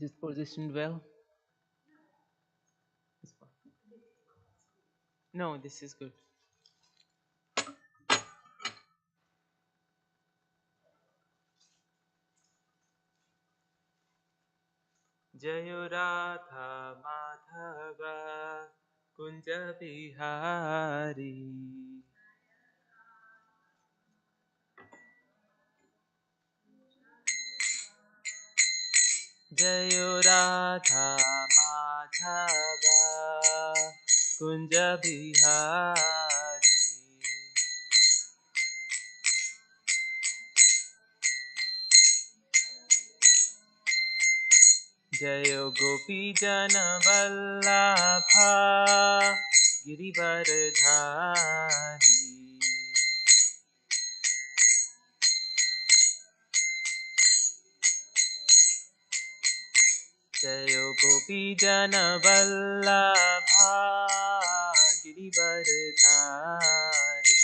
this positioned well? This one. No, this is good. Jayo Radha Madhava Kunja Bihari. Jayo Radha Madhava Kunja Bihari. Jayo Gopi Jana Vallabha Girivardhari. Jayo Gopi Jana Vallabha Girivardhari.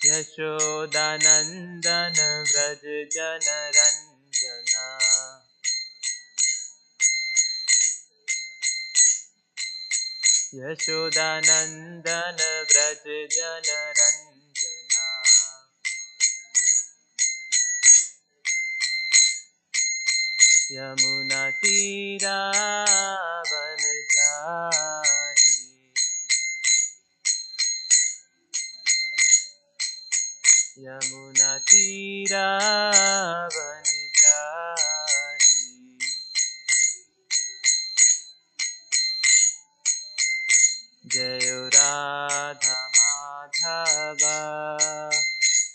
Yashodanandan Vraj Jana Ranjana. Yashodanandan Vraj Jana Ranjana. Yamuna Tira Vanachari. Yamuna Tira Vanachari. Jayo Radha Madhava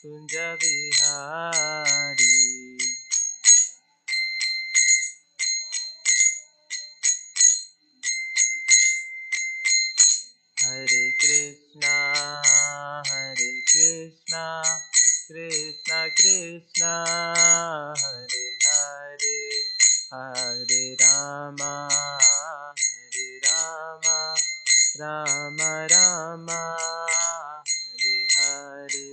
Kunja Bihari. Hare Krishna, Krishna Krishna, Hare Hare, Hare Rama, Rama Rama, Hare Hare.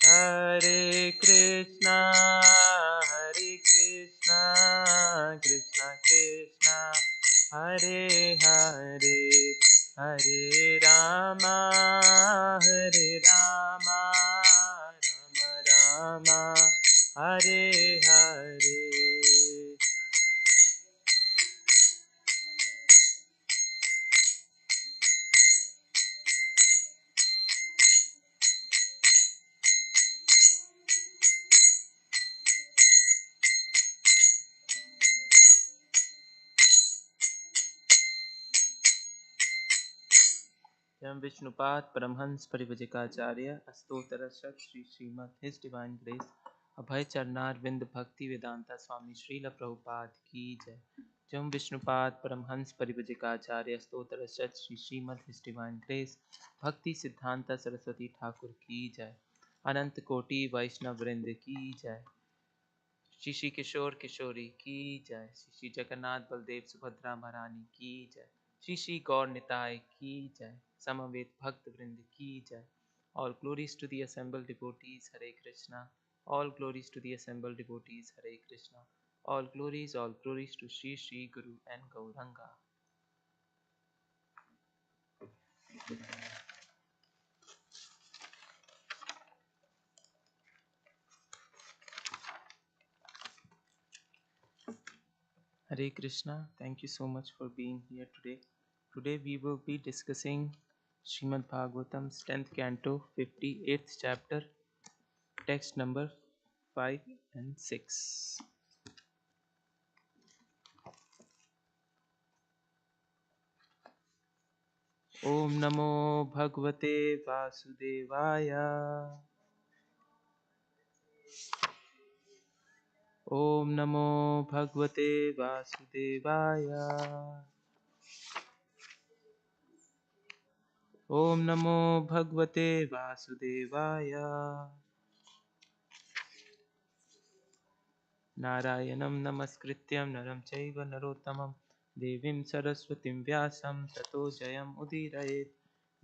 Hare Krishna, Krishna Krishna, Hare Hare, Hare Rama, Rama Rama, Hare Hare. Yam Vishnupad Paramhans Parivajikacharya Astotarashat Sri Srimad His Divine Grace Abhay Charnar Vind Bhakti Vedanta Swami Srila Prabhupada Ki Jai. Jam Vishnupad Paramhans Parivajikacharya Astotarashat Sri Srimad His Divine Grace Bhakti Siddhanta Saraswati Thakur Ki Jai. Anant Koti Vaishnav Vrind Ki Jai. Shri Shri Kishore Kishori Ki Jai. Shri Shri Jagannath Baldev Subhadra Maharani Ki Jai. Shri Shri Gaur Nitai Ki Jai. Samaved Bhakt Vrind Ki Jai. All glories to the assembled devotees, Hare Krishna. All glories to the assembled devotees, Hare Krishna. All glories to Shri Shri Guru and Gauranga. Hare Krishna. Thank you so much for being here today. Today we will be discussing Srimad Bhagavatam's 10th canto, 58th chapter, text number 5 and 6. Om Namo Bhagavate Vasudevaya. Om Namo Bhagavate Vasudevaya. Om Namo Bhagavate Vasudevaya. Narayanam Namaskrityam Naram Chaiva Narottamam Devim Saraswatim Vyasam Tato Jayam Udirayet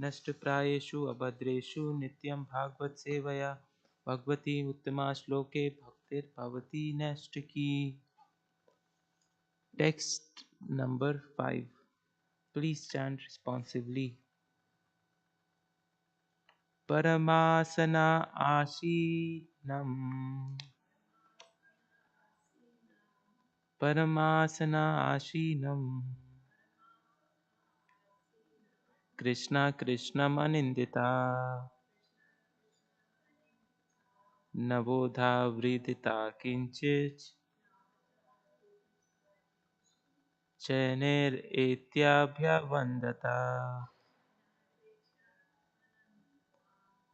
Nashtaprayeshu Abhadreshu Nityam Bhagavad Sevaya Bhagavati Uttama Shloke Bhaktir Bhavati Nashtaki. Text number 5. Please chant responsively. Paramasana Ashinam Paramasana Ashinam Krishna Krishnam Anindita Navodha Vridita Kinchich Chainer Etyabhyavandata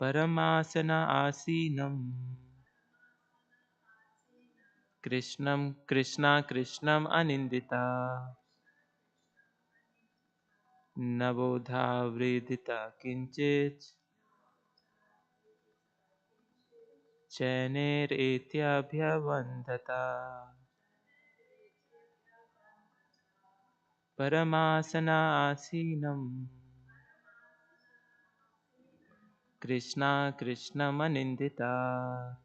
Paramasana Asinam Krishnam Krishna Krishnam Anindita Navodha Vridita Kinchich Chainer Etyabhyavandata Paramasana Asinam Krishna Krishna Manindita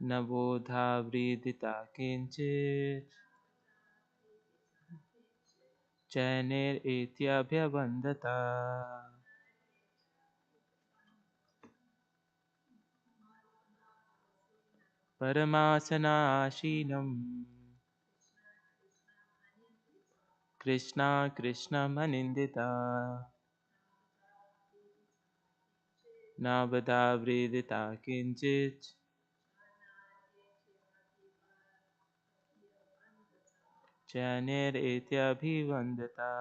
Navodha Vridita Kinchit Chainer Etyabhyavandata Paramasana Ashinam Krishna Krishna Manindita Navadha Vridita Kinchit Chainer Etyabhyavandata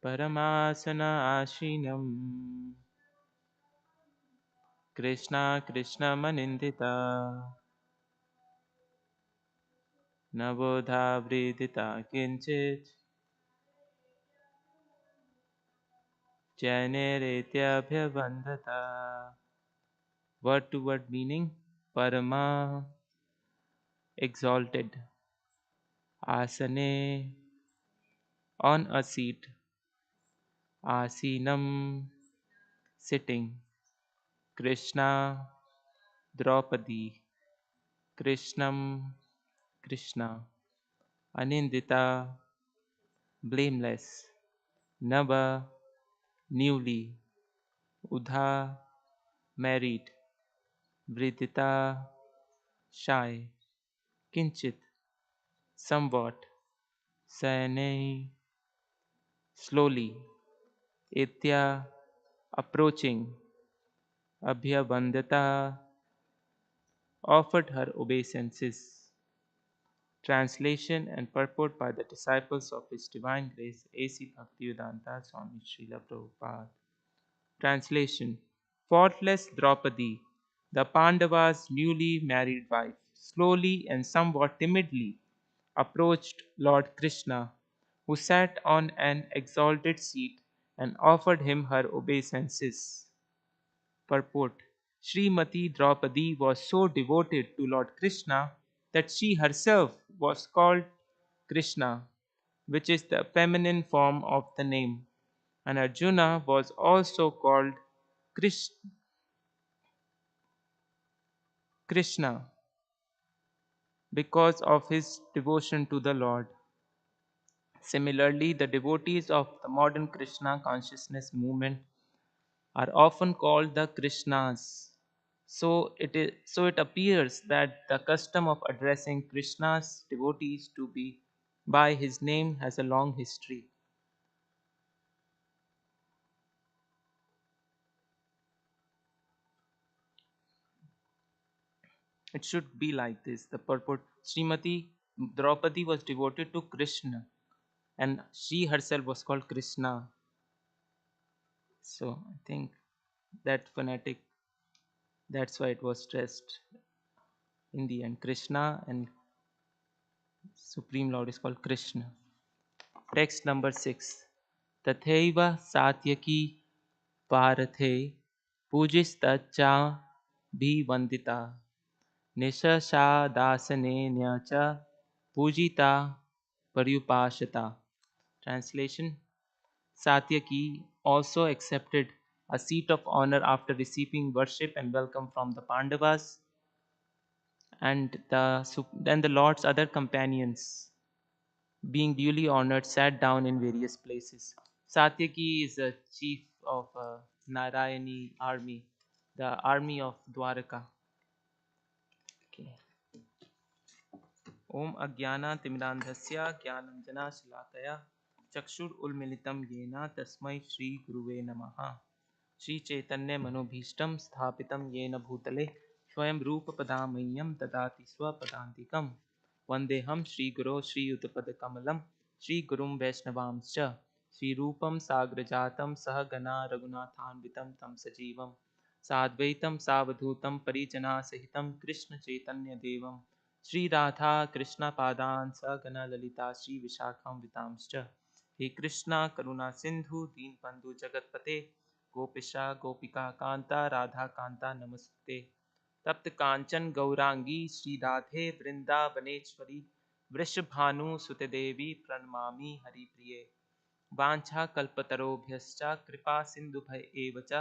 Paramasana Ashinam Krishna Krishna Manindita Navodha Vridita Kinchit Jaineretyabhyavandhata. Word to word meaning: Parama, exalted. Asane, on a seat. Asinam, sitting. Krishna, Draupadi. Krishnam, Krishna. Anindita, blameless. Nava, newly. Udha, married. Vridita, shy. Kinchit, somewhat. Sane, slowly. Itya, approaching. Abhyabandata, offered her obeisances. Translation and purport by the disciples of His Divine Grace A.C. Bhaktivedanta Swami Srila Prabhupada. Translation: Faultless Draupadi, the Pandavas' newly married wife, slowly and somewhat timidly approached Lord Krishna, who sat on an exalted seat, and offered him her obeisances. Purport: Srimati Draupadi was so devoted to Lord Krishna that she herself was called Krishna, which is the feminine form of the name, and Arjuna was also called Krishna because of his devotion to the Lord. Similarly, the devotees of the modern Krishna consciousness movement are often called the Krishnas. So it appears that the custom of addressing Krishna's devotees to be by his name has a long history. It should be like this. The purport: Srimati Draupadi was devoted to Krishna, and she herself was called Krishna. So I think that phonetic, that's why it was stressed in the end. Krishna, and Supreme Lord is called Krishna. Text number 6. Tathaiva Satyaki Parathe Pujistaccha Bhivandita Nishashadasane cha Pujita Paryupashita. Translation. Satyaki also accepted a seat of honor after receiving worship and welcome from the Pandavas and the Lord's other companions, being duly honored, sat down in various places. Satyaki is a chief of Narayani army, the army of Dwaraka. Okay. Om Agyana Timidandhasya Jnananjana Shalakaya Chakshur Ulmilitam Yena Tasmai Shri Guruve Namaha. Shri Chaitanya Manobhishtam Sthapitam Yena Bhutale Swayam Rupa Padamayyam Dadati Swapadantikam Vandeham Shri Guru Shri Uttapad Kamalam Shri Gurum Vaishnavamscha Shri Rupam Sagrajatam Sahagana Raghunathanvitam Tam Sajivam Sadvaitam Savadhutam Parijana Sahitam Krishna Chaitanya Devam Shri Radha Krishna Padan Sagana Lalita Shri Vishakham Vitamscha He Krishna Karuna Sindhu Deen Bandhu Jagatpate गोपिशा गोपिका कांता राधा कांता नमस्ते तप्त कांचन गौरांगी श्री राधे वृंदावनेश्वरी वृषभानु सुत देवी प्रणमामि हरिप्रिये वांछा कल्पतरोभ्यश्च कृपा सिंधुभय एव च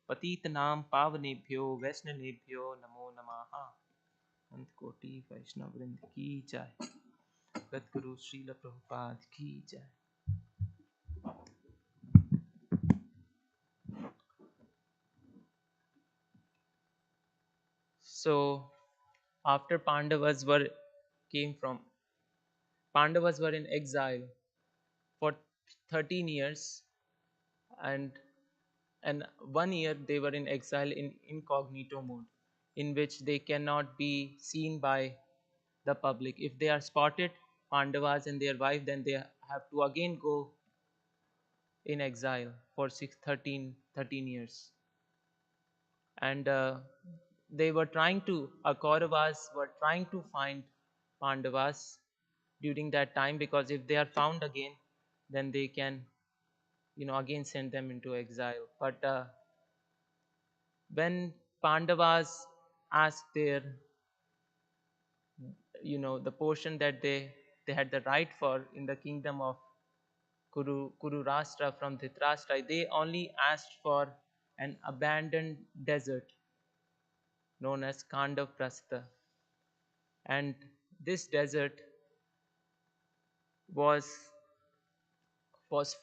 पतितनां पावनेभ्यो वैष्णवेभ्यो नमो नमः। अंत कोटि वैष्णव वृंद की जय। सद्गुरु श्रील प्रभुपाद की जय। So after Pandavas were in exile for 13 years, and 1 year they were in exile in incognito mode, in which they cannot be seen by the public. If they are spotted, Pandavas and their wife, then they have to again go in exile for 13 years. And Kauravas were trying to find Pandavas during that time, because if they are found again, then they can again send them into exile. But when Pandavas asked their the portion that they had the right for in the kingdom of Kuru Rashtra from Dhritarashtra, they only asked for an abandoned desert known as Khandavprastha. And this desert was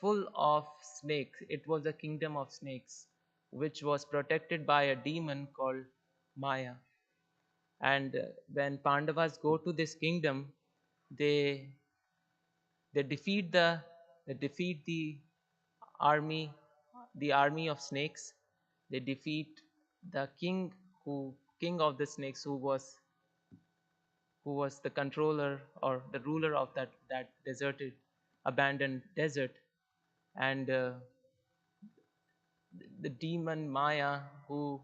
full of snakes. It was a kingdom of snakes, which was protected by a demon called Maya. And when Pandavas go to this kingdom, they defeat the army, of snakes. They defeat the king of the snakes, who was the controller or the ruler of that deserted, abandoned desert. And the demon Maya, who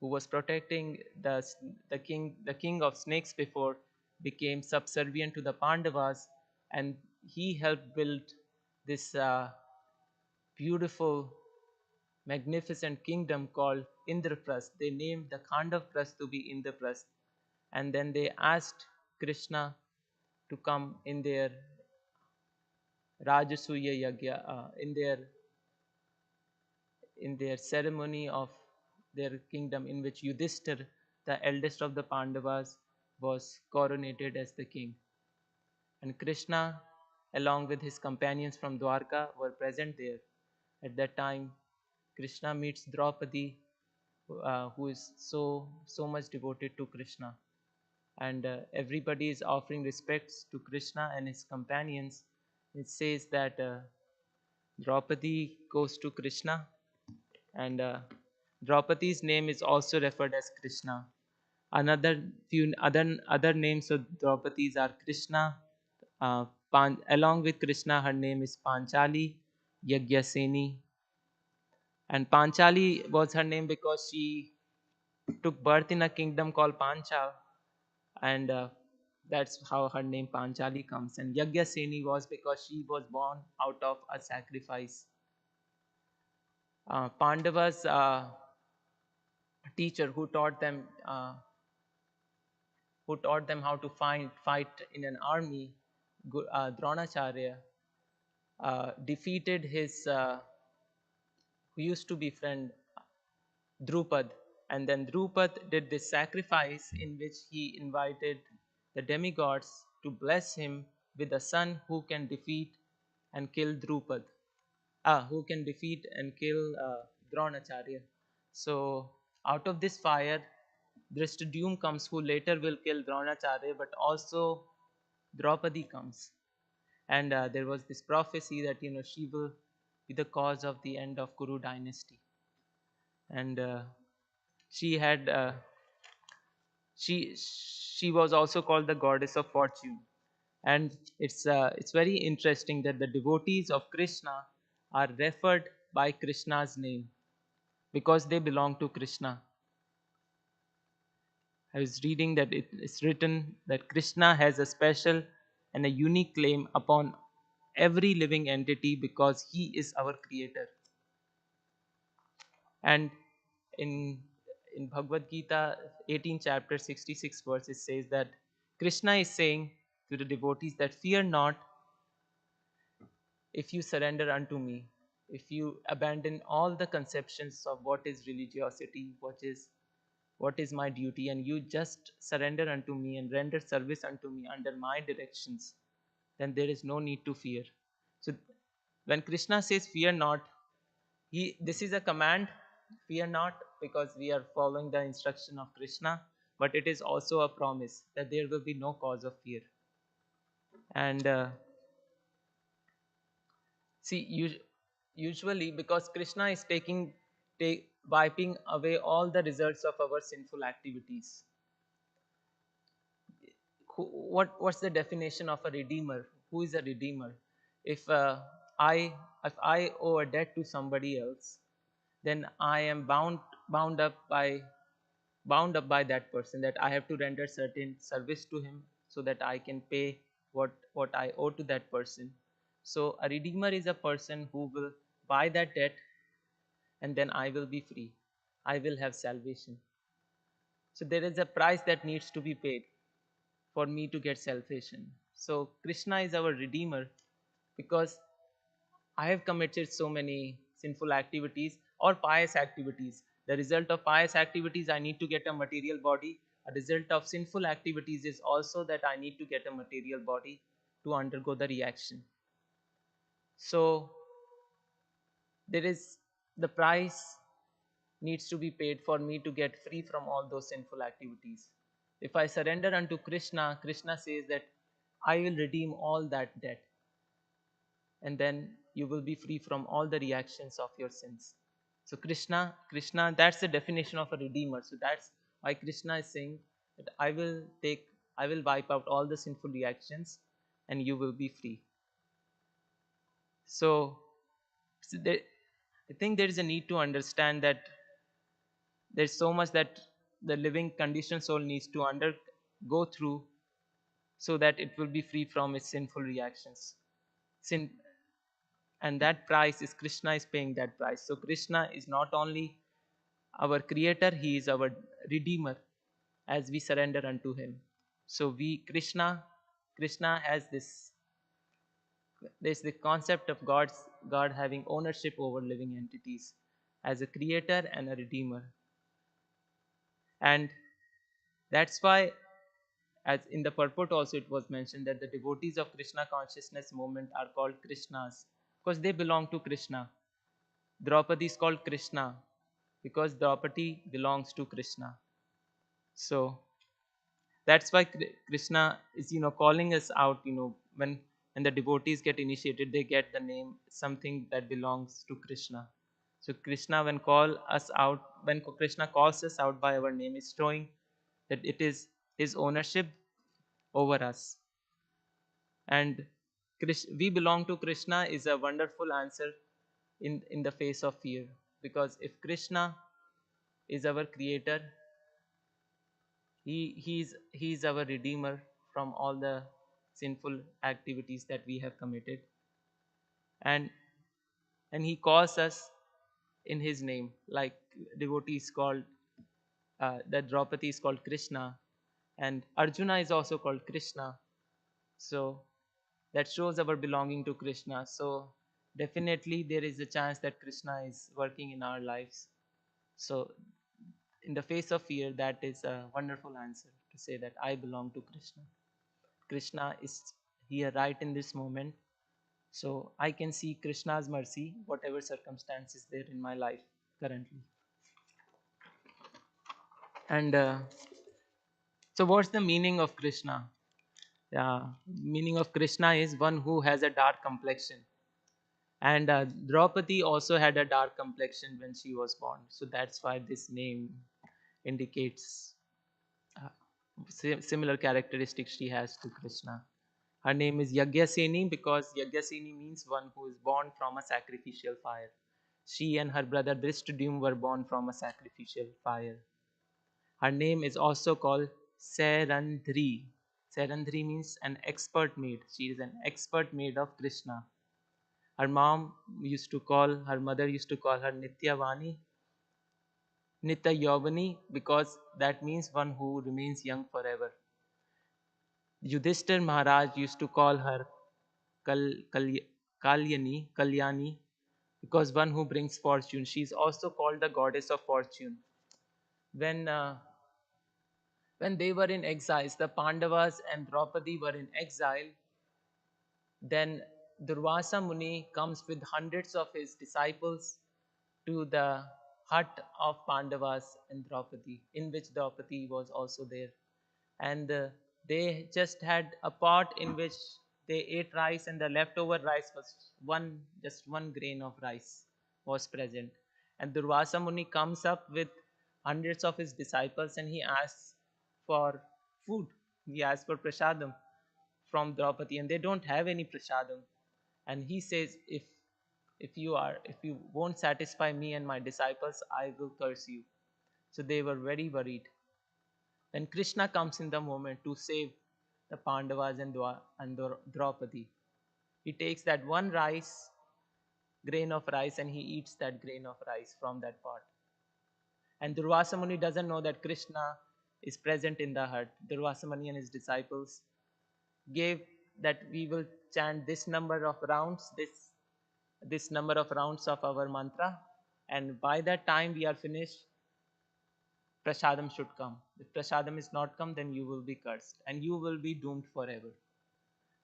was protecting the king of snakes before, became subservient to the Pandavas, and he helped build this beautiful, magnificent kingdom called Indraprasth. They named the Khandavprasth to be Indraprasth, and then they asked Krishna to come in their Rajasuya Yagya, in their ceremony of their kingdom, in which Yudhishthir, the eldest of the Pandavas, was coronated as the king. And Krishna, along with his companions from Dwarka, were present there. At that time, Krishna meets Draupadi, who is so much devoted to Krishna. And everybody is offering respects to Krishna and his companions. It says that Draupadi goes to Krishna, and Draupadi's name is also referred as Krishna. Another few other names of Draupadi's are Krishna. Along with Krishna, her name is Panchali, Yagyaseni. And Panchali was her name because she took birth in a kingdom called Panchal, and That's how her name Panchali comes. And Yagyaseni was because she was born out of a sacrifice. Pandava's teacher who taught them how to fight in an army, Dronacharya, defeated his who used to befriend Drupad. And then Drupad did this sacrifice in which he invited the demigods to bless him with a son who can defeat and kill Drupad. Who can defeat and kill Dronacharya. So out of this fire, Drishtadyumna comes, who later will kill Dronacharya, but also Draupadi comes. And there was this prophecy that she will be the cause of the end of Kuru dynasty. And she had she was also called the goddess of fortune. And it's very interesting that the devotees of Krishna are referred by Krishna's name because they belong to Krishna. I was reading that it's written that Krishna has a special and a unique claim upon every living entity because he is our creator. And in Bhagavad Gita 18 chapter 66 verse, it says that Krishna is saying to the devotees that fear not if you surrender unto me, if you abandon all the conceptions of what is religiosity, what is my duty, and you just surrender unto me and render service unto me under my directions, then there is no need to fear. So when Krishna says fear not, this is a command, fear not, because we are following the instruction of Krishna, but it is also a promise that there will be no cause of fear. And see, usually because Krishna is wiping away all the results of our sinful activities. What's the definition of a redeemer? Who is a redeemer? If I if I owe a debt to somebody else, then I am bound up by that person, that I have to render certain service to him so that I can pay what I owe to that person. So a redeemer is a person who will buy that debt, and then I will be free. I will have salvation. So there is a price that needs to be paid for me to get salvation. So Krishna is our redeemer because I have committed so many sinful activities or pious activities. The result of pious activities, I need to get a material body. A result of sinful activities is also that I need to get a material body to undergo the reaction. So there is the price needs to be paid for me to get free from all those sinful activities. If I surrender unto Krishna, Krishna says that I will redeem all that debt, and then you will be free from all the reactions of your sins. So Krishna, that's the definition of a redeemer. So that's why Krishna is saying that I will wipe out all the sinful reactions, and you will be free. So, I think there is a need to understand that there's so much that the living conditioned soul needs to go through so that it will be free from its sinful reactions. Sin, and that price is Krishna is paying that price. So Krishna is not only our creator, he is our redeemer as we surrender unto him. So Krishna has there's the concept of God having ownership over living entities as a creator and a redeemer. And that's why, as in the purport also it was mentioned, that the devotees of Krishna consciousness movement are called Krishnas because they belong to Krishna. Draupadi is called Krishna because Draupadi belongs to Krishna. So that's why Krishna is calling us out. When the devotees get initiated, they get the name something that belongs to Krishna. So when Krishna calls us out by our name, is showing that it is his ownership over us. And we belong to Krishna is a wonderful answer in the face of fear, because if Krishna is our creator, he's our redeemer from all the sinful activities that we have committed. And he calls us in his name, like devotees called, that Draupadi is called Krishna, and Arjuna is also called Krishna. So that shows our belonging to Krishna. So definitely there is a chance that Krishna is working in our lives. So in the face of fear, that is a wonderful answer to say that I belong to Krishna. Krishna is here right in this moment. So I can see Krishna's mercy, whatever circumstance is there in my life currently. And so what's the meaning of Krishna? Yeah, meaning of Krishna is one who has a dark complexion. And Draupadi also had a dark complexion when she was born. So that's why this name indicates uh, similar characteristics she has to Krishna. Her name is Yagyaseni because Yagyaseni means one who is born from a sacrificial fire. She and her brother Drishtadyumna were born from a sacrificial fire. Her name is also called Serandhri. Serandhri means an expert maid. She is an expert maid of Krishna. Her mother used to call her Nityavani, Nitya Yovani, because that means one who remains young forever. Yudhishthir Maharaj used to call her Kalyani, because one who brings fortune. She is also called the goddess of fortune. When they were in exile, the Pandavas and Draupadi were in exile, then Durvasa Muni comes with hundreds of his disciples to the hut of Pandavas and Draupadi, in which Draupadi was also there. And they just had a pot in which they ate rice, and the leftover rice was just one grain of rice was present. And Durvasa Muni comes up with hundreds of his disciples and he asks for food. He asks for prasadam from Draupadi, and they don't have any prasadam. And he says, if you won't satisfy me and my disciples, I will curse you. So they were very worried. Then Krishna comes in the moment to save the Pandavas and Draupadi. He takes that grain of rice, and he eats that grain of rice from that pot. And Durvasa Muni doesn't know that Krishna is present in the hut. Durvasa Muni and his disciples gave that we will chant this number of rounds, this number of rounds of our mantra, and by that time we are finished, prasadam should come. If prasadam is not come, then you will be cursed and you will be doomed forever.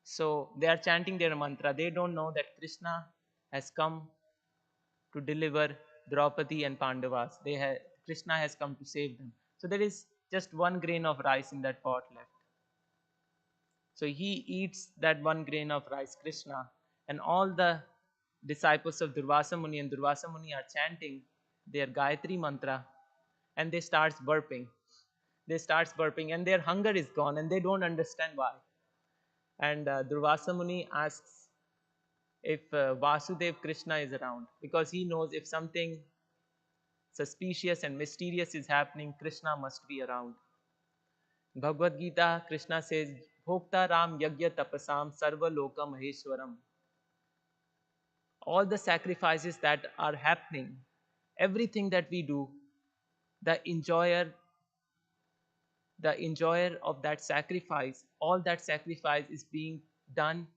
So they are chanting their mantra. They don't know that Krishna has come to deliver Draupadi and Pandavas. Krishna has come to save them. So there is just one grain of rice in that pot left. So he eats that one grain of rice, Krishna, and all the disciples of Durvasa Muni and Durvasa Muni are chanting their Gayatri mantra, and they starts burping. They starts burping, and their hunger is gone, and they don't understand why. And Durvasa Muni asks if Vasudev Krishna is around, because he knows if something suspicious and mysterious is happening, Krishna must be around. Bhagavad Gita, Krishna says, Bhokta Ram Yagya Tapasam Sarva Loka Maheshwaram. All the sacrifices that are happening, everything that we do, the enjoyer of that sacrifice, all that sacrifice is being done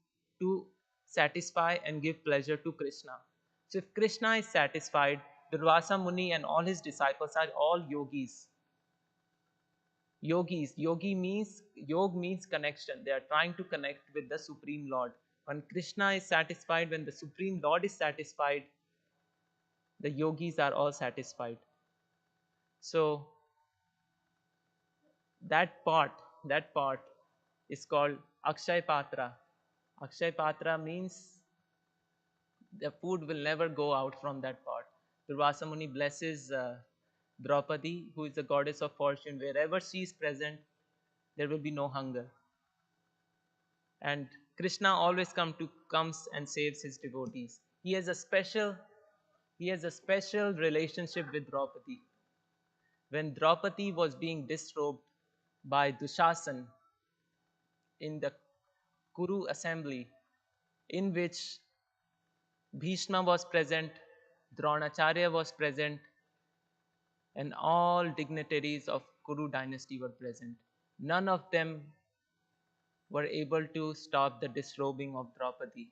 to satisfy and give pleasure to Krishna. So if Krishna is satisfied, Durvasa Muni and all his disciples are all yogis. Yog means connection. They are trying to connect with the Supreme Lord. When Krishna is satisfied, when the Supreme Lord is satisfied, the yogis are all satisfied. So that pot is called Akshay Patra. Akshay Patra means the food will never go out from that pot. Durvasa Muni blesses Draupadi, who is the goddess of fortune. Wherever she is present, there will be no hunger. And Krishna always comes and saves his devotees. He has a special relationship with Draupadi. When Draupadi was being disrobed by Dushasan, in the Kuru assembly, in which Bhishma was present, Dronacharya was present, and all dignitaries of Kuru dynasty were present. None of them were able to stop the disrobing of Draupadi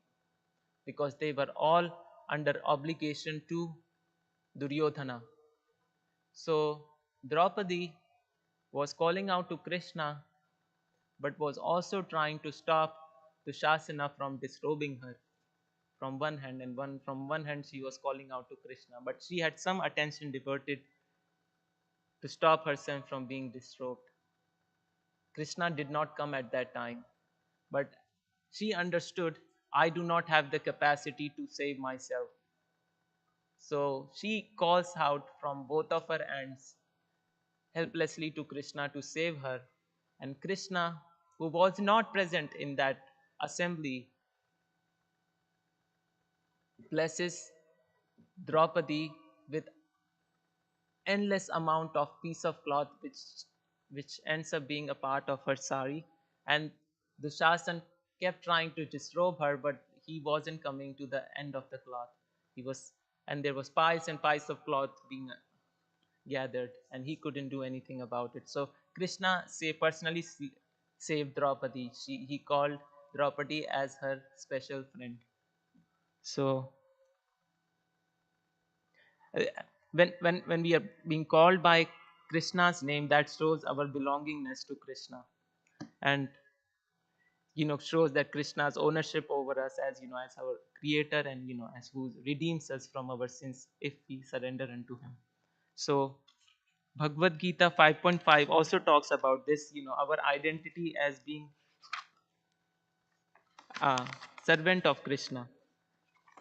because they were all under obligation to Duryodhana. So Draupadi was calling out to Krishna but was also trying to stop Dushasana from disrobing her from one hand, and from one hand she was calling out to Krishna, but she had some attention diverted to stop herself from being disrobed. Krishna did not come at that time, but she understood, I do not have the capacity to save myself. So she calls out from both of her hands helplessly to Krishna to save her. And Krishna, who was not present in that assembly, blesses Draupadi with endless amount of piece of cloth which ends up being a part of her sari. And Dushasan kept trying to disrobe her, but he wasn't coming to the end of the cloth. He was, and there was piles and piles of cloth being gathered, and he couldn't do anything about it. So Krishna personally saved Draupadi. He called Draupadi as her special friend. So uh, when we are being called by Krishna's name, that shows our belongingness to Krishna, and shows that Krishna's ownership over us as as our creator, and as who redeems us from our sins if we surrender unto him. So Bhagavad Gita 5.5 also talks about this, our identity as being a servant of Krishna.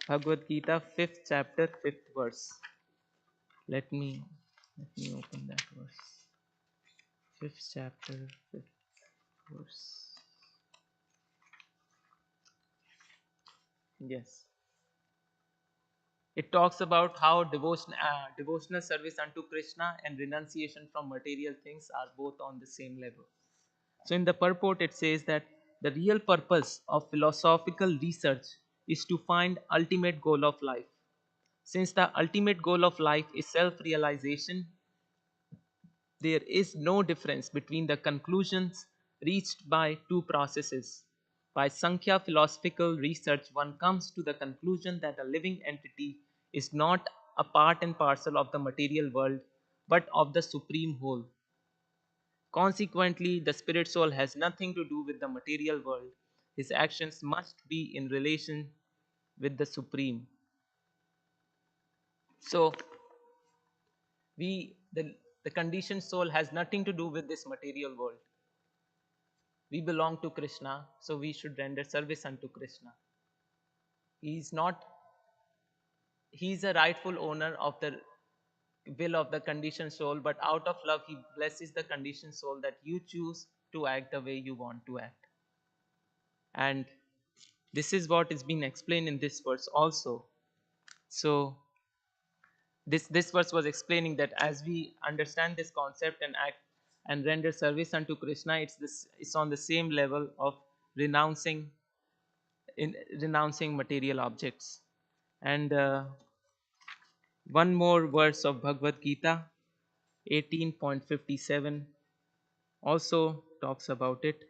Bhagavad Gita 5th chapter 5th verse. Let me open that verse. 5th chapter 5th verse. Yes. It talks about how devotional service unto Krishna and renunciation from material things are both on the same level. So, in the purport, it says that the real purpose of philosophical research is to find ultimate goal of life. Since the ultimate goal of life is self-realization, there is no difference between the conclusions reached by two processes. By Sankhya philosophical research, one comes to the conclusion that a living entity is not a part and parcel of the material world, but of the supreme whole. Consequently, the spirit soul has nothing to do with the material world. His actions must be in relation with the supreme. So, the conditioned soul has nothing to do with this material world. We belong to Krishna, so we should render service unto Krishna. He's not, he's a rightful owner of the will of the conditioned soul, but out of love, he blesses the conditioned soul that you choose to act the way you want to act. And this is what is being explained in this verse also. So, this verse was explaining that as we understand this concept and act and render service unto Krishna, it's on the same level of renouncing renouncing material objects. And one more verse of Bhagavad Gita 18.57 also talks about it.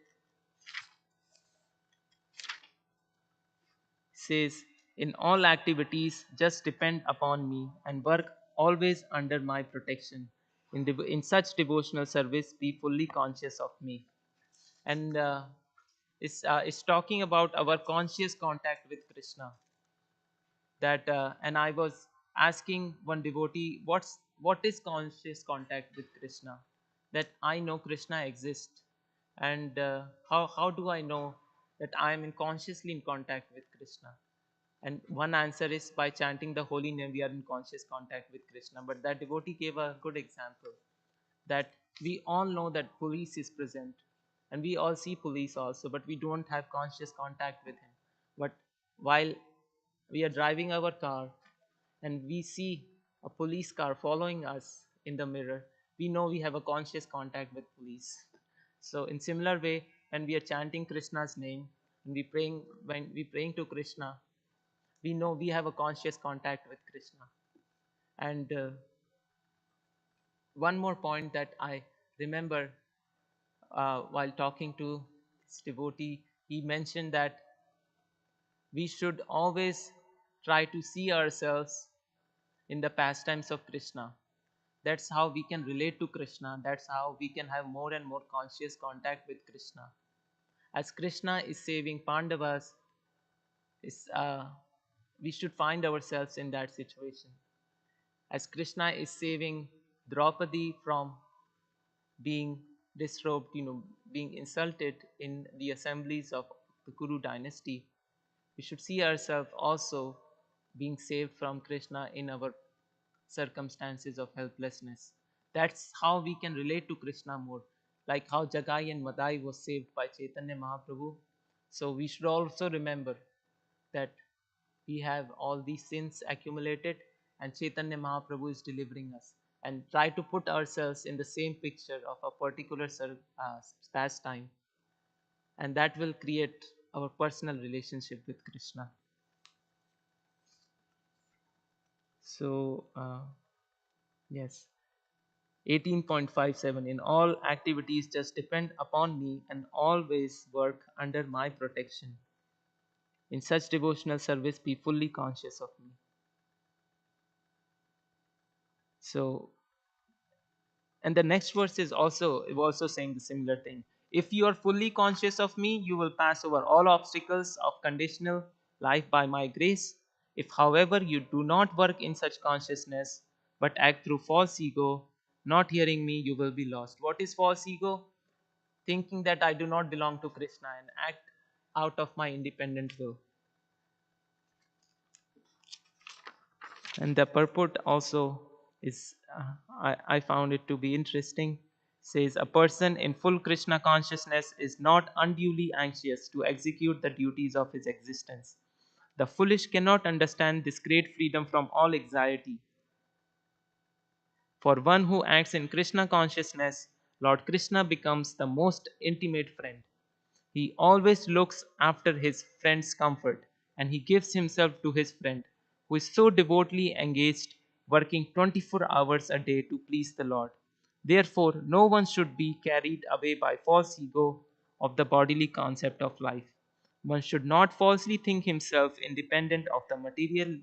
Says, in all activities just depend upon me and work always under my protection. In such devotional service be fully conscious of me. And it's talking about our conscious contact with Krishna. That and I was asking one devotee, what is conscious contact with Krishna? That I know Krishna exists, and how do I know that I am consciously in contact with Krishna? And one answer is by chanting the holy name, we are in conscious contact with Krishna. But that devotee gave a good example that we all know that police is present, and we all see police also, but we don't have conscious contact with him. But while we are driving our car and we see a police car following us in the mirror, we know we have a conscious contact with police. So in similar way, when we are chanting Krishna's name, when we praying to Krishna, we know we have a conscious contact with Krishna. And one more point that I remember while talking to this devotee, he mentioned that we should always try to see ourselves in the pastimes of Krishna. That's how we can relate to Krishna. That's how we can have more and more conscious contact with Krishna. As Krishna is saving Pandavas, is we should find ourselves in that situation. As Krishna is saving Draupadi from being disrobed, being insulted in the assemblies of the Kuru dynasty, we should see ourselves also being saved from Krishna in our circumstances of helplessness. That's how we can relate to Krishna more. Like how Jagai and Madai was saved by Chaitanya Mahaprabhu. So we should also remember that we have all these sins accumulated and Chaitanya Mahaprabhu is delivering us. And try to put ourselves in the same picture of a particular pastime. And that will create our personal relationship with Krishna. So, yes. 18.57 In all activities just depend upon me and always work under my protection. In such devotional service, be fully conscious of me. So, and the next verse is also saying the similar thing. If you are fully conscious of me, you will pass over all obstacles of conditional life by my grace. If, however, you do not work in such consciousness, but act through false ego, not hearing me, you will be lost. What is false ego? Thinking that I do not belong to Krishna and act out of my independent will. And the purport also is, I found it to be interesting. Says a person in full Krishna consciousness is not unduly anxious to execute the duties of his existence. The foolish cannot understand this great freedom from all anxiety. For one who acts in Krishna consciousness, Lord Krishna becomes the most intimate friend. He always looks after his friend's comfort and he gives himself to his friend, who is so devotedly engaged, working 24 hours a day to please the Lord. Therefore, no one should be carried away by false ego of the bodily concept of life. One should not falsely think himself independent of the material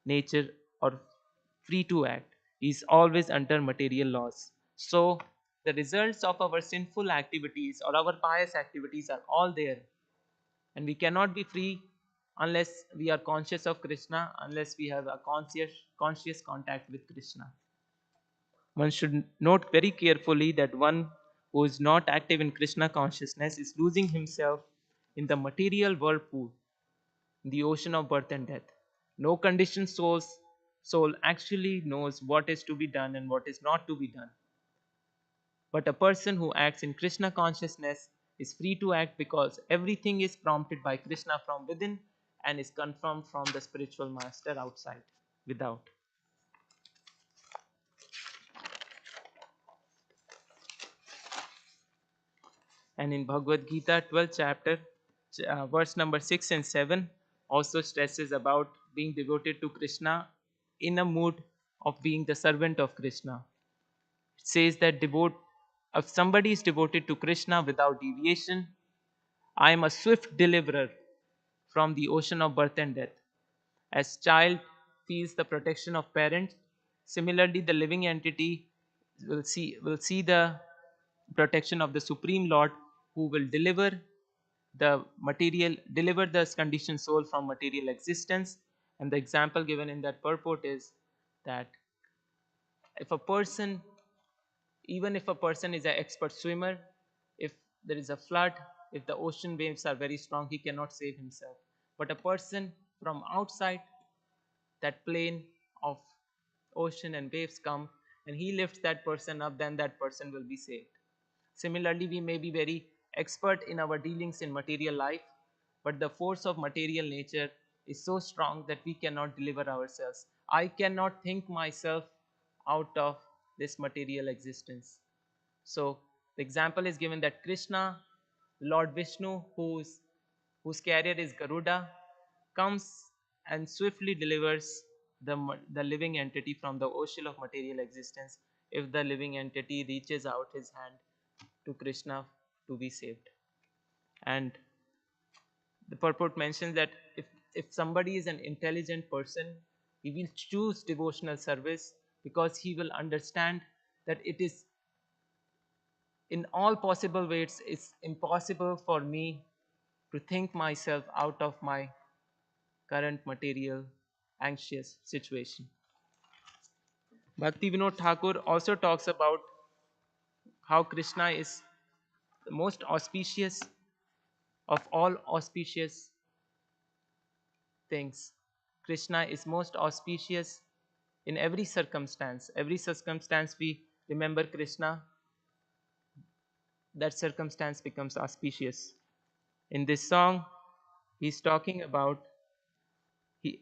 nature or free to act. He is always under material laws. So, the results of our sinful activities or our pious activities are all there, and we cannot be free unless we are conscious of Krishna, unless we have a conscious contact with Krishna. One should note very carefully that one who is not active in Krishna consciousness is losing himself in the material whirlpool, in the ocean of birth and death. No conditioned soul actually knows what is to be done and what is not to be done. But a person who acts in Krishna consciousness is free to act because everything is prompted by Krishna from within and is confirmed from the spiritual master outside, without. And in Bhagavad Gita, 12th chapter, verse number 6 and 7, also stresses about being devoted to Krishna in a mood of being the servant of Krishna. It says that if somebody is devoted to Krishna without deviation, I am a swift deliverer from the ocean of birth and death. As child feels the protection of parents, similarly the living entity will see the protection of the Supreme Lord, who will deliver the conditioned soul from material existence. And the example given in that purport is that if a person even if a person is an expert swimmer, if there is a flood, if the ocean waves are very strong, he cannot save himself. But a person from outside that plane of ocean and waves come and he lifts that person up, then that person will be saved. Similarly, we may be very expert in our dealings in material life, but the force of material nature is so strong that we cannot deliver ourselves. I cannot think myself out of this material existence. So, the example is given that Krishna Lord Vishnu, whose carrier is Garuda, comes and swiftly delivers the living entity from the ocean of material existence if the living entity reaches out his hand to Krishna to be saved. And the purport mentions that if somebody is an intelligent person, he will choose devotional service because he will understand that it is in all possible ways it's impossible for me to think myself out of my current material anxious situation. Bhakti Vinod Thakur also talks about how Krishna is the most auspicious of all auspicious things. Krishna is most auspicious in every circumstance. Every circumstance we remember Krishna, that circumstance becomes auspicious. In this song, he's talking about he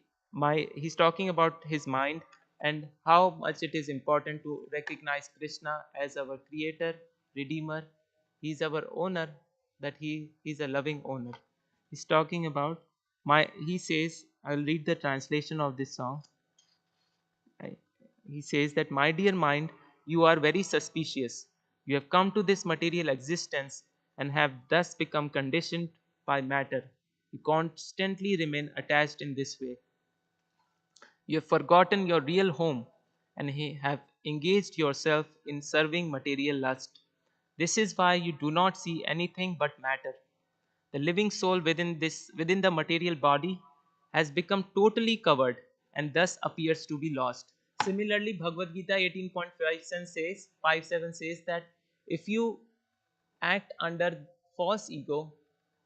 he's talking about his mind and how much it is important to recognize Krishna as our creator, redeemer. He's our owner, that he's a loving owner. He's talking about he says, I'll read the translation of this song. I- He says that, my dear mind, you are very suspicious. You have come to this material existence and have thus become conditioned by matter. You constantly remain attached in this way. You have forgotten your real home and have engaged yourself in serving material lust. This is why you do not see anything but matter. The living soul within the material body has become totally covered and thus appears to be lost. Similarly, Bhagavad Gita 18.5 says that if you act under false ego,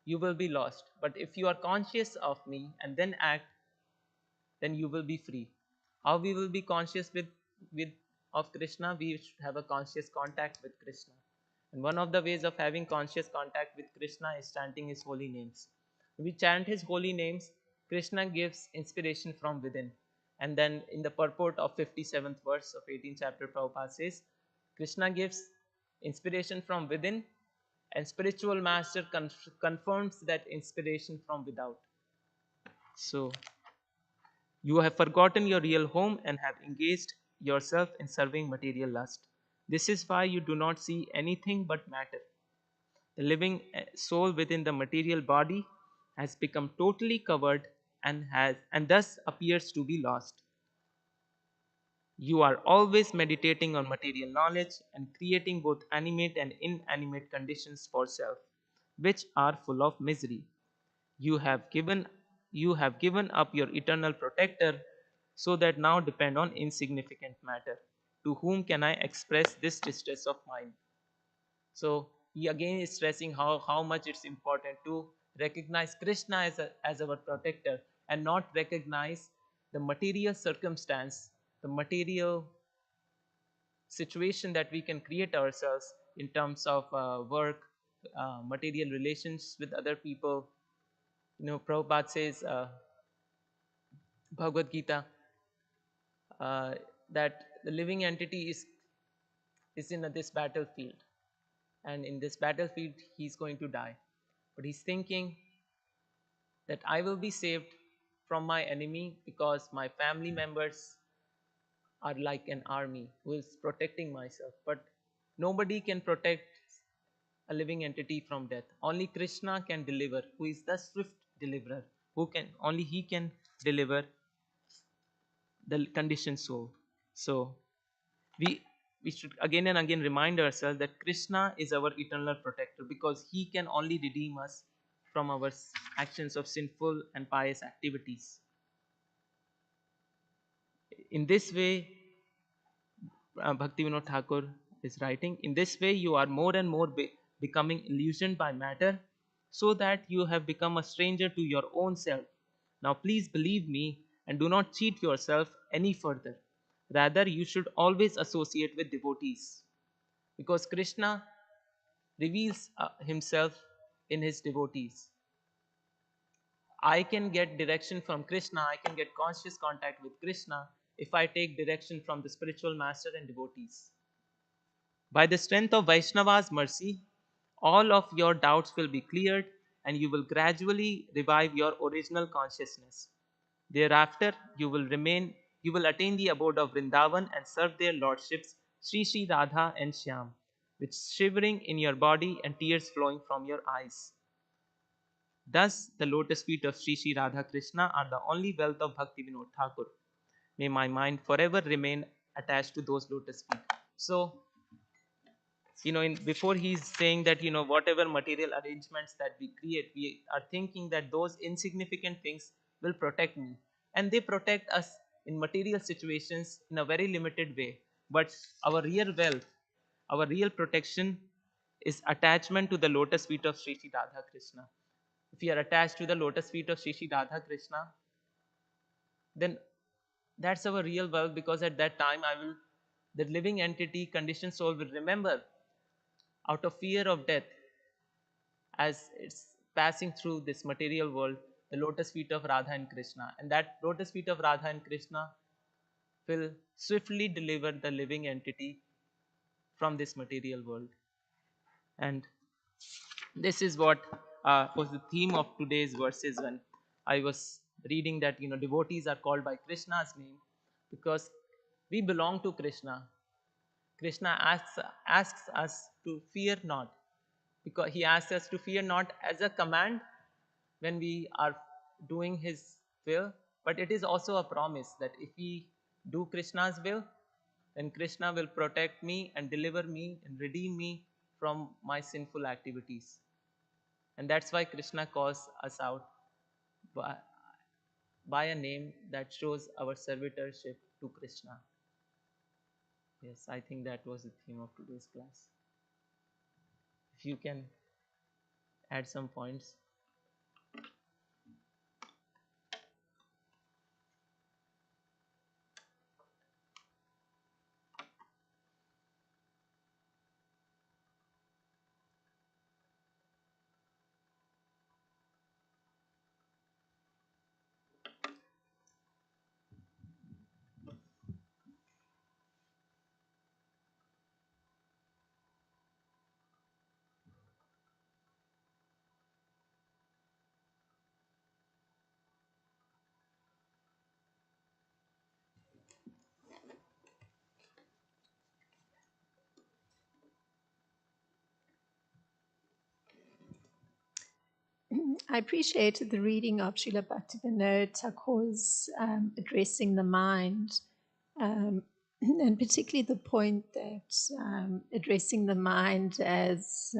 you will be lost. But if you are conscious of me and then act, then you will be free. How we will be conscious with of Krishna? We should have a conscious contact with Krishna. And one of the ways of having conscious contact with Krishna is chanting his holy names. When we chant his holy names, Krishna gives inspiration from within. And then in the purport of 57th verse of 18th chapter, Prabhupada says, Krishna gives inspiration from within, and spiritual master confirms that inspiration from without. So you have forgotten your real home and have engaged yourself in serving material lust. This is why you do not see anything but matter. The living soul within the material body has become totally covered and thus appears to be lost. You are always meditating on material knowledge and creating both animate and inanimate conditions for self, which are full of misery. You have given up your eternal protector, so that now depend on insignificant matter. To whom can I express this distress of mine? So he again is stressing how much it's important to recognize Krishna as our protector and not recognize the material circumstance, the material situation that we can create ourselves in terms of work, material relations with other people. Prabhupada says, Bhagavad Gita, uh, that the living entity is in this battlefield, and in this battlefield he's going to die, but he's thinking that I will be saved from my enemy because my family members are like an army who is protecting myself. But nobody can protect a living entity from death. Only Krishna can deliver, who is the swift deliverer, who can only he can deliver the conditioned soul. So we we should again and again remind ourselves that Krishna is our eternal protector, because he can only redeem us from our actions of sinful and pious activities. In this way, Bhakti Vinod Thakur is writing, in this way you are more and more becoming illusioned by matter, so that you have become a stranger to your own self. Now please believe me and do not cheat yourself any further. Rather, you should always associate with devotees, because Krishna reveals himself in his devotees. I can get direction from Krishna, I can get conscious contact with Krishna if I take direction from the spiritual master and devotees. By the strength of Vaishnava's mercy, All of your doubts will be cleared, and you will gradually revive your original consciousness. Thereafter, you will attain the abode of Vrindavan and serve their lordships, Sri Sri Radha and Shyam, with shivering in your body and tears flowing from your eyes. Thus, the lotus feet of Sri Sri Radha Krishna are the only wealth of Bhakti Vinod Thakur. May my mind forever remain attached to those lotus feet. So, before he's saying that, whatever material arrangements that we create, we are thinking that those insignificant things will protect me, and they protect us in material situations in a very limited way. But our real wealth, our real protection is attachment to the lotus feet of Sri Sri Radha Krishna. If we are attached to the lotus feet of Sri Sri Radha Krishna, then that's our real wealth, because at that time the living entity, conditioned soul, will remember, out of fear of death, as it's passing through this material world, the lotus feet of Radha and Krishna. And that lotus feet of Radha and Krishna will swiftly deliver the living entity from this material world. And this is what was the theme of today's verses when I was reading that, devotees are called by Krishna's name because we belong to Krishna. Krishna asks us to fear not, because he asks us to fear not as a command when we are doing his will, but it is also a promise that if we do Krishna's will, then Krishna will protect me and deliver me and redeem me from my sinful activities. And that's why Krishna calls us out by a name that shows our servitorship to Krishna. Yes, I think that was the theme of today's class. If you can add some points. I appreciated the reading of Srila Bhaktivinoda Thakur's addressing the mind, and particularly the point that addressing the mind as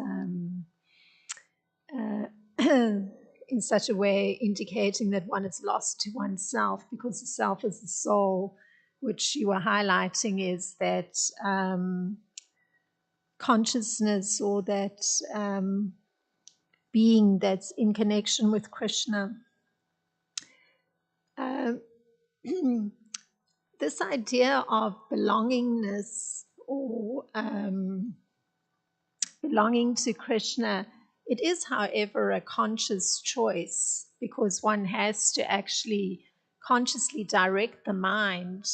in such a way indicating that one is lost to oneself, because the self is the soul, which you were highlighting is that consciousness, or that being that's in connection with Krishna. This idea of belongingness, or belonging to Krishna, it is, however, a conscious choice, because one has to actually consciously direct the mind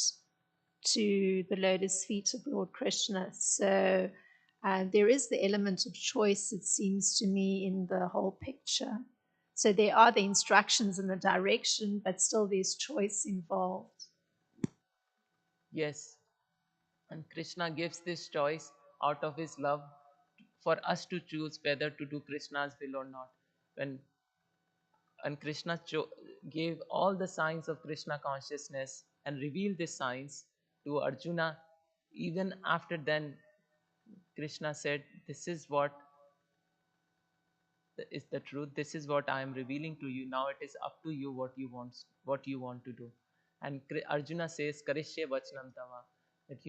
to the lotus feet of Lord Krishna. So there is the element of choice, it seems to me, in the whole picture. So there are the instructions and the direction, but still there's choice involved. Yes, and Krishna gives this choice out of his love for us to choose whether to do Krishna's will or not. When and Krishna gave all the signs of Krishna consciousness and revealed these signs to Arjuna, even after then, Krishna said, "This is what is the truth. This is what I am revealing to you. Now it is up to you what you want to do." And Arjuna says, "Karishye vachanam tava," that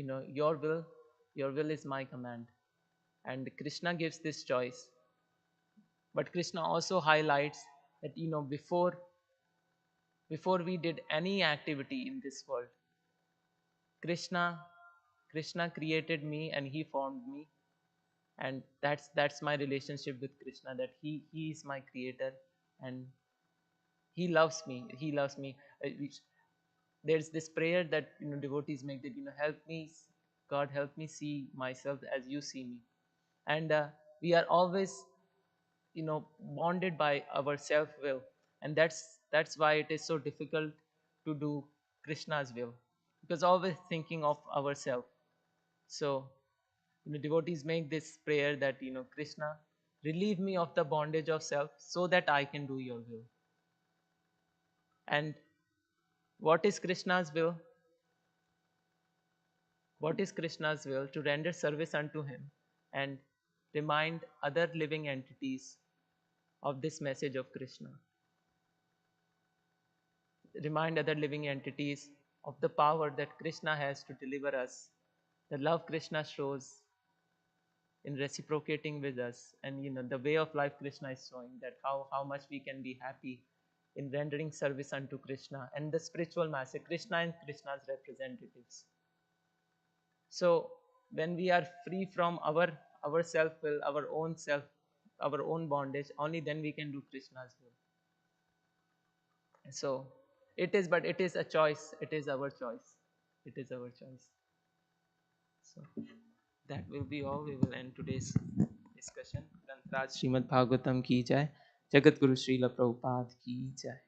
your will is my command. And Krishna gives this choice. But Krishna also highlights that, before we did any activity in this world, Krishna Krishna created me and he formed me, and that's my relationship with Krishna, that he is my creator and he loves me. There's this prayer that devotees make, that help me, God, help me see myself as you see me. And we are always, bonded by our self will, and that's why it is so difficult to do Krishna's will, because always thinking of ourselves. So, devotees make this prayer that, Krishna, relieve me of the bondage of self so that I can do your will. And what is Krishna's will? What is Krishna's will? To render service unto him and remind other living entities of this message of Krishna. Remind other living entities of the power that Krishna has to deliver us, the love Krishna shows in reciprocating with us, and the way of life Krishna is showing, that how much we can be happy in rendering service unto Krishna and the spiritual master, Krishna and Krishna's representatives. So when we are free from our self will, our own self, our own bondage, only then we can do Krishna's will. So but it is a choice. It is our choice. It is our choice. So that will be all. We will end today's discussion. Grantaraj Srimad Bhagavatam ki jai. Jagat Guru Srila Prabhupada ki jai.